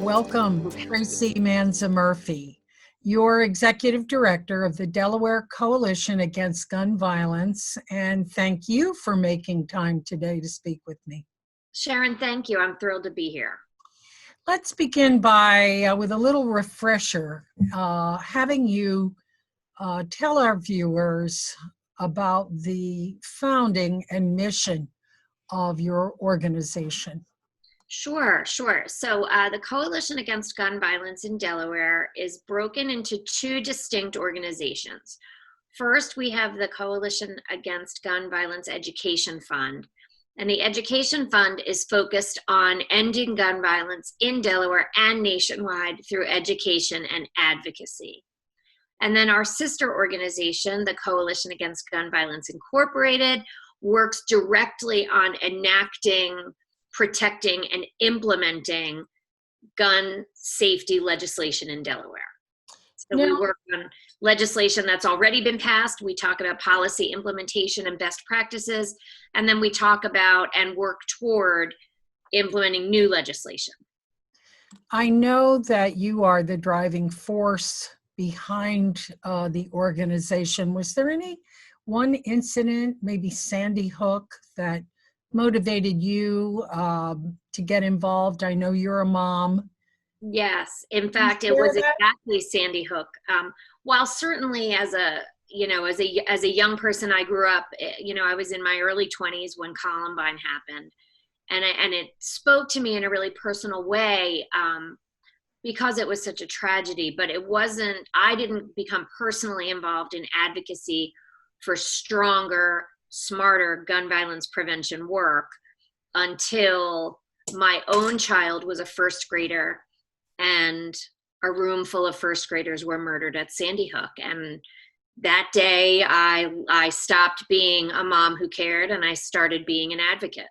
Welcome, Tracy Manza Murphy. You're Executive Director of the Delaware Coalition Against Gun Violence, and thank you for making time today to speak with me. Sharon, thank you. I'm thrilled to be here. Let's begin with a little refresher, having you tell our viewers about the founding and mission of your organization. Sure. So the Coalition Against Gun Violence in Delaware is broken into two distinct organizations. First, we have the Coalition Against Gun Violence Education Fund. And the Education Fund is focused on ending gun violence in Delaware and nationwide through education and advocacy. And then our sister organization, the Coalition Against Gun Violence Incorporated, works directly on enacting, protecting, and implementing gun safety legislation in Delaware. So we work on legislation that's already been passed. We talk about policy implementation and best practices, and then we talk about and work toward implementing new legislation. I know that you are the driving force behind the organization. Was there any one incident, maybe Sandy Hook, that motivated you to get involved? I know you're a mom. Yes, in fact, it was exactly Sandy Hook. While certainly as a young person, I grew up, I was in my early 20s when Columbine happened. And it spoke to me in a really personal way because it was such a tragedy, but I didn't become personally involved in advocacy for stronger, smarter gun violence prevention work until my own child was a first grader and a room full of first graders were murdered at Sandy Hook. And that day I stopped being a mom who cared and I started being an advocate.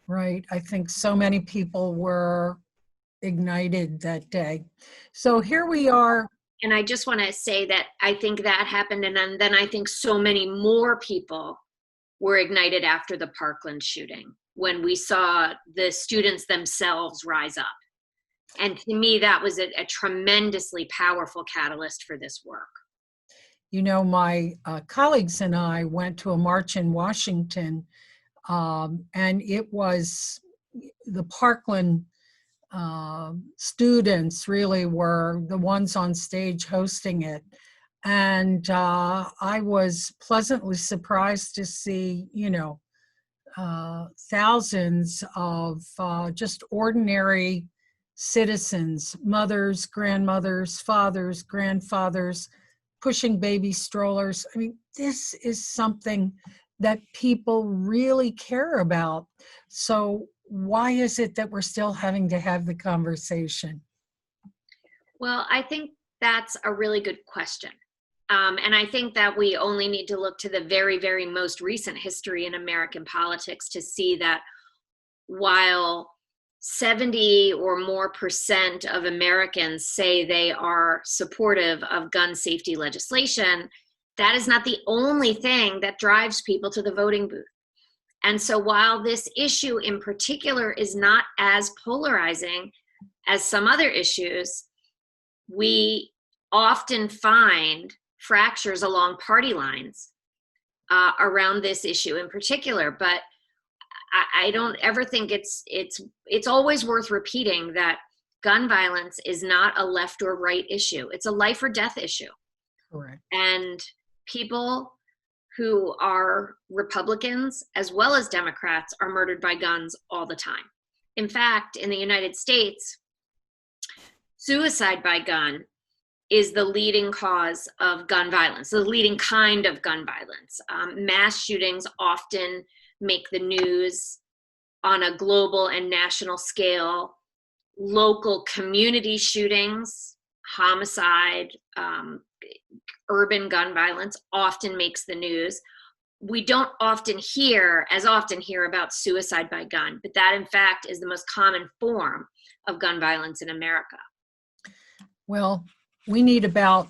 Right. I think so many people were ignited that day. So here we are. And I just want to say that I think that happened. And then I think so many more people were ignited after the Parkland shooting when we saw the students themselves rise up. And to me, that was a tremendously powerful catalyst for this work. You know, my colleagues and I went to a march in Washington, and it was the Parkland students really were the ones on stage hosting it. And I was pleasantly surprised to see, thousands of just ordinary citizens, mothers, grandmothers, fathers, grandfathers, pushing baby strollers. I mean, this is something that people really care about. So why is it that we're still having to have the conversation? Well, I think that's a really good question. And I think that we only need to look to the very, very most recent history in American politics to see that while 70 or more % of Americans say they are supportive of gun safety legislation, that is not the only thing that drives people to the voting booth. And so while this issue in particular is not as polarizing as some other issues, we often find fractures along party lines around this issue in particular. But I don't ever think it's always worth repeating that gun violence is not a left or right issue. It's a life or death issue. Correct. And people who are Republicans as well as Democrats are murdered by guns all the time. In fact, in the United States, suicide by gun is the leading cause of gun violence, the leading kind of gun violence. Mass shootings often make the news on a global and national scale. Local community shootings, homicide, urban gun violence often makes the news. We don't often hear about suicide by gun, but that in fact is the most common form of gun violence in America. Well, we need about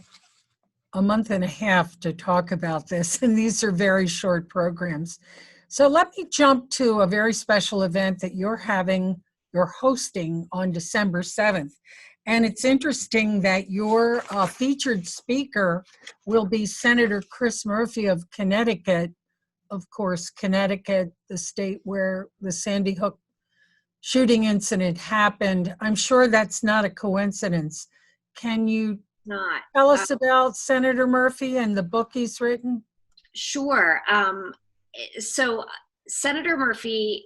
a month and a half to talk about this, and these are very short programs. So let me jump to a very special event that you're having you're hosting on December 7th. And it's interesting that your featured speaker will be Senator Chris Murphy of Connecticut. Of course, Connecticut, the state where the Sandy Hook shooting incident happened. I'm sure that's not a coincidence. Can you Not. tell us about Senator Murphy and the book he's written? Sure. So Senator Murphy,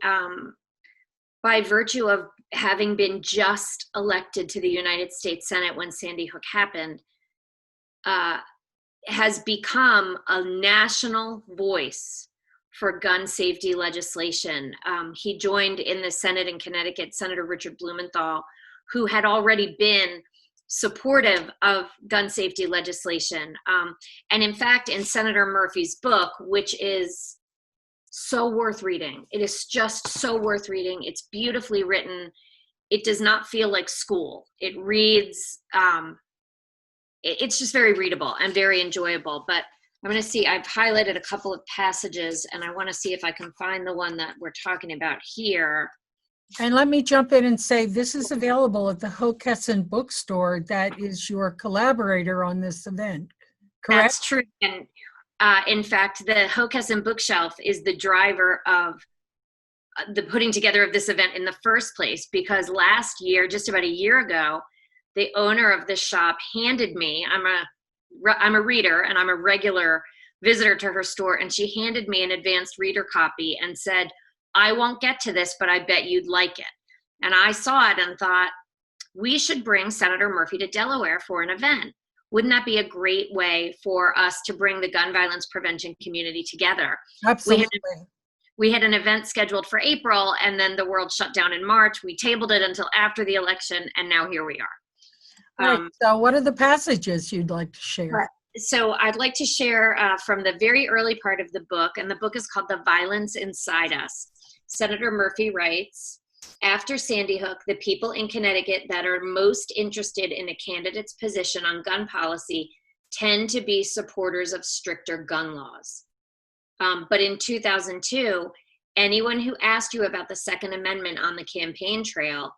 by virtue of having been just elected to the United States Senate when Sandy Hook happened, has become a national voice for gun safety legislation. He joined in the Senate in Connecticut Senator Richard Blumenthal, who had already been supportive of gun safety legislation. And in fact, in Senator Murphy's book, which is so worth reading, it is just so worth reading. It's beautifully written. It does not feel like school. It reads, it's just very readable and very enjoyable. But I'm going to see, I've highlighted a couple of passages, and I want to see if I can find the one that we're talking about here. And let me jump in and say this is available at the Hockessin bookstore that is your collaborator on this event, correct? That's true. And in fact, the Hockessin bookshelf is the driver of the putting together of this event in the first place, because last year, just about a year ago, the owner of this shop handed me, I'm a reader and I'm a regular visitor to her store, and she handed me an advanced reader copy and said, I won't get to this, but I bet you'd like it. And I saw it and thought, we should bring Senator Murphy to Delaware for an event. Wouldn't that be a great way for us to bring the gun violence prevention community together? Absolutely. We had an event scheduled for April, and then the world shut down in March. We tabled it until after the election, and now here we are. Right. So what are the passages you'd like to share? So I'd like to share from the very early part of the book, and the book is called The Violence Inside Us. Senator Murphy writes, after Sandy Hook, the people in Connecticut that are most interested in a candidate's position on gun policy tend to be supporters of stricter gun laws. But in 2002, anyone who asked you about the Second Amendment on the campaign trail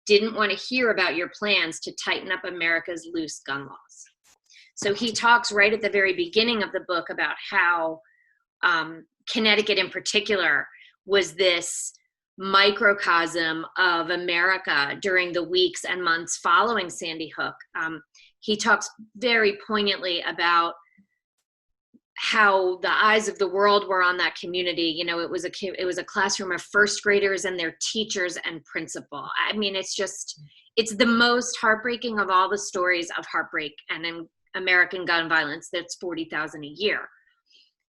didn't want to hear about your plans to tighten up America's loose gun laws. So he talks right at the very beginning of the book about how Connecticut in particular was this microcosm of America during the weeks and months following Sandy Hook. He talks very poignantly about how the eyes of the world were on that community. You know, it was a classroom of first graders and their teachers and principal. I mean, it's the most heartbreaking of all the stories of heartbreak and in American gun violence. That's 40,000 a year.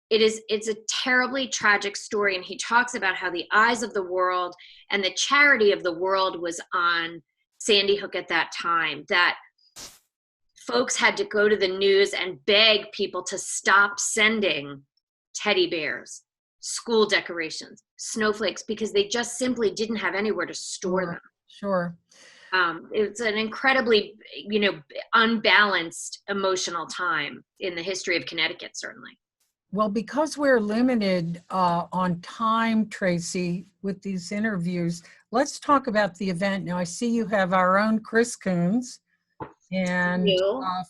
It's a terribly tragic story. And he talks about how the eyes of the world and the charity of the world was on Sandy Hook at that time, that folks had to go to the news and beg people to stop sending teddy bears, school decorations, snowflakes, because they just simply didn't have anywhere to store them. Sure. It's an incredibly, unbalanced emotional time in the history of Connecticut, certainly. Well, because we're limited on time, Tracy, with these interviews, let's talk about the event. Now, I see you have our own Chris Coons and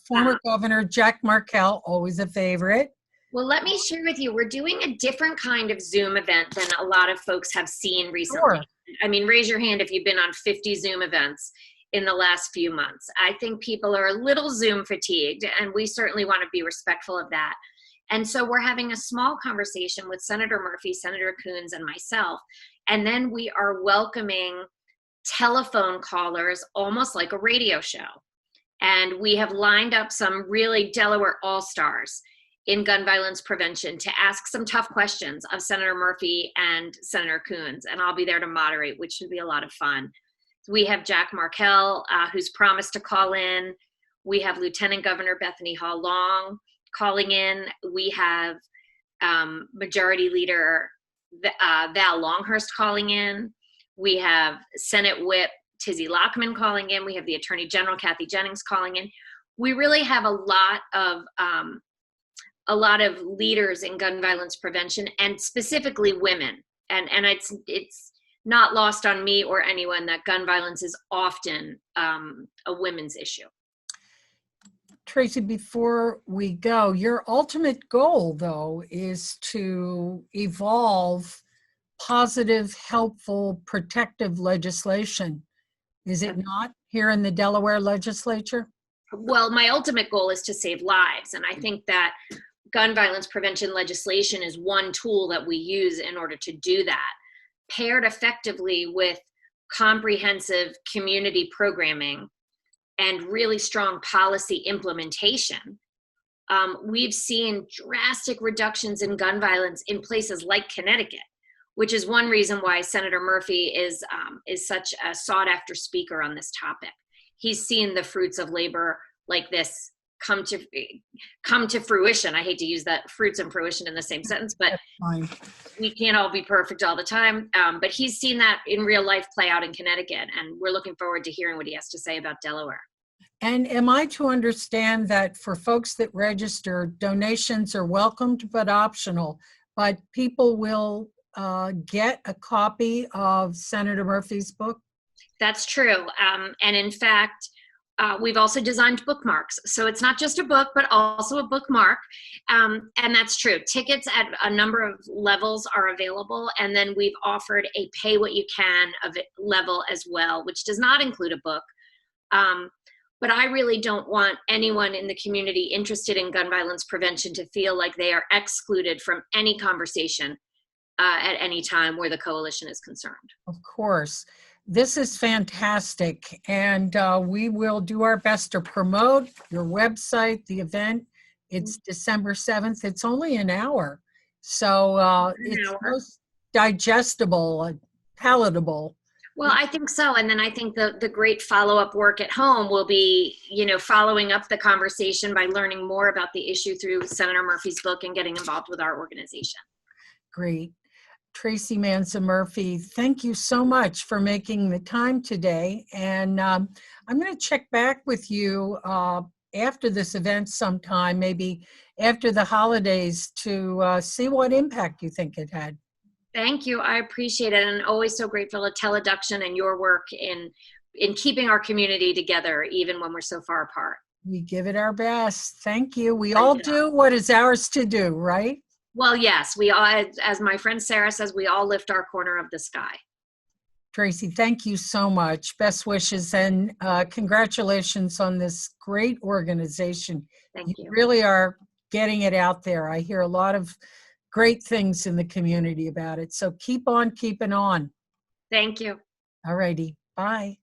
former Governor Jack Markell, always a favorite. Well, let me share with you, we're doing a different kind of Zoom event than a lot of folks have seen recently. Sure. I mean, raise your hand if you've been on 50 Zoom events in the last few months. I think people are a little Zoom fatigued, and we certainly want to be respectful of that. And so we're having a small conversation with Senator Murphy, Senator Coons, and myself. And then we are welcoming telephone callers, almost like a radio show. And we have lined up some really Delaware all-stars in gun violence prevention to ask some tough questions of Senator Murphy and Senator Coons. And I'll be there to moderate, which should be a lot of fun. We have Jack Markell, who's promised to call in. We have Lieutenant Governor Bethany Hall Long calling in. We have Majority Leader Val Longhurst calling in. We have Senate Whip Tizzy Lockman calling in. We have the Attorney General Kathy Jennings calling in. We really have a lot of leaders in gun violence prevention, and specifically women. And it's not lost on me or anyone that gun violence is often a women's issue. Tracy, before we go, your ultimate goal, though, is to evolve positive, helpful, protective legislation. Is it not here in the Delaware legislature? Well, my ultimate goal is to save lives. And I think that gun violence prevention legislation is one tool that we use in order to do that, paired effectively with comprehensive community programming and really strong policy implementation. We've seen drastic reductions in gun violence in places like Connecticut, which is one reason why Senator Murphy is such a sought after speaker on this topic. He's seen the fruits of labor like this come to fruition. I hate to use that fruits and fruition in the same sentence, but we can't all be perfect all the time. But he's seen that in real life play out in Connecticut, and we're looking forward to hearing what he has to say about Delaware. And am I to understand that for folks that register, donations are welcomed but optional, but people will get a copy of Senator Murphy's book? That's true. And in fact, we've also designed bookmarks. So it's not just a book, but also a bookmark. And that's true. Tickets at a number of levels are available. And then we've offered a pay what you can level as well, which does not include a book. But I really don't want anyone in the community interested in gun violence prevention to feel like they are excluded from any conversation at any time where the coalition is concerned. Of course. This is fantastic, and we will do our best to promote your website, the event. It's December 7th. It's only an hour, so it's most digestible, palatable. Well, I think so. And then I think the great follow-up work at home will be, following up the conversation by learning more about the issue through Senator Murphy's book and getting involved with our organization. Great. Tracy Manza Murphy, thank you so much for making the time today. And I'm going to check back with you after this event sometime, maybe after the holidays, to see what impact you think it had. Thank you. I appreciate it. And always so grateful to Teleduction and your work in keeping our community together, even when we're so far apart. We give it our best. Thank you. We all do what is ours to do, right? Well, yes, we all, as my friend Sarah says, we all lift our corner of the sky. Tracy, thank you so much. Best wishes and congratulations on this great organization. Thank you. You really are getting it out there. I hear a lot of great things in the community about it. So keep on keeping on. Thank you. All righty. Bye.